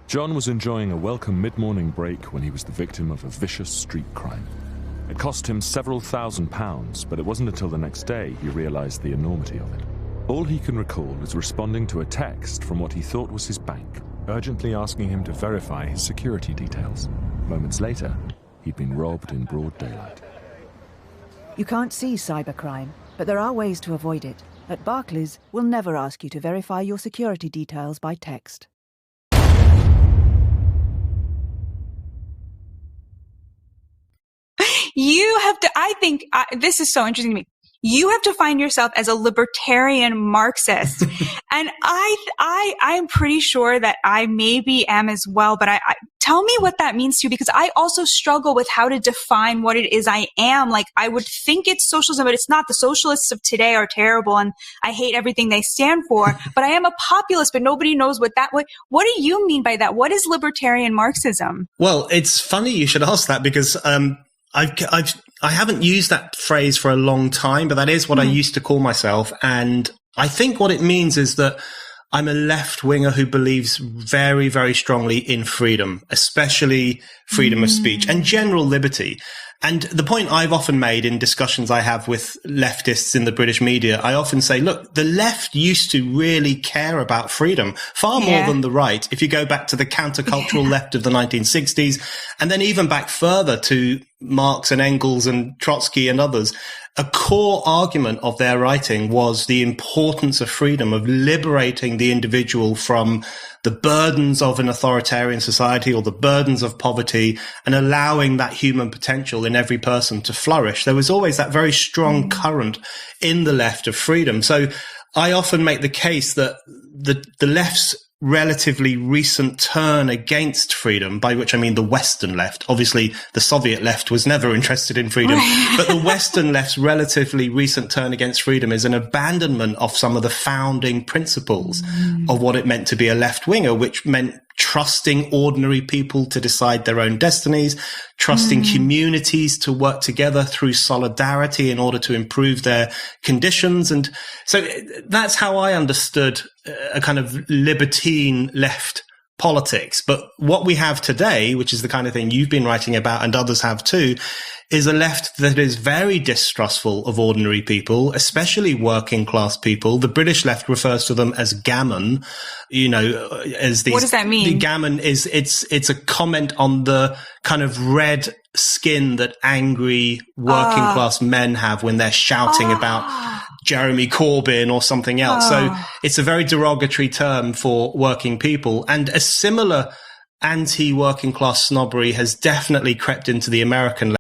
John was enjoying a welcome mid-morning break when he was the victim of a vicious street crime. It cost him several £1,000s, but it wasn't until the next day he realized the enormity of it. All he can recall is responding to a text from what he thought was his bank, urgently asking him to verify his security details. Moments later, he'd been robbed in broad daylight. You can't see cybercrime, but there are ways to avoid it. At Barclays, we'll never ask you to verify your security details by text. You have to, this is so interesting to me. You have defined yourself as a libertarian Marxist. And I'm pretty sure that I maybe am as well, but tell me what that means to you, because I also struggle with how to define what it is I am. Like, I would think it's socialism, but it's not. The socialists of today are terrible and I hate everything they stand for, but I am a populist, but nobody knows what do you mean by that? What is libertarian Marxism? Well, it's funny you should ask that because, I haven't used that phrase for a long time, but that is what I used to call myself. And I think what it means is that I'm a left winger who believes very, very strongly in freedom, especially freedom of speech and general liberty. And the point I've often made in discussions I have with leftists in the British media, I often say, look, the left used to really care about freedom far more than the right. If you go back to the countercultural left of the 1960s, and then even back further to Marx and Engels and Trotsky and others, a core argument of their writing was the importance of freedom, of liberating the individual from the burdens of an authoritarian society or the burdens of poverty and allowing that human potential in every person to flourish. There was always that very strong current in the left of freedom. So I often make the case that the left's relatively recent turn against freedom, by which I mean the Western left. Obviously, the Soviet left was never interested in freedom, but the Western left's relatively recent turn against freedom is an abandonment of some of the founding principles of what it meant to be a left winger, which meant trusting ordinary people to decide their own destinies, trusting communities to work together through solidarity in order to improve their conditions. And so that's how I understood a kind of libertine left politics. But what we have today, which is the kind of thing you've been writing about and others have too, is a left that is very distrustful of ordinary people, especially working class people. The British left refers to them as gammon, as these. What does that mean? The gammon is, it's a comment on the kind of red skin that angry working class men have when they're shouting about Jeremy Corbyn or something else. So it's a very derogatory term for working people. And a similar anti-working class snobbery has definitely crept into the American left.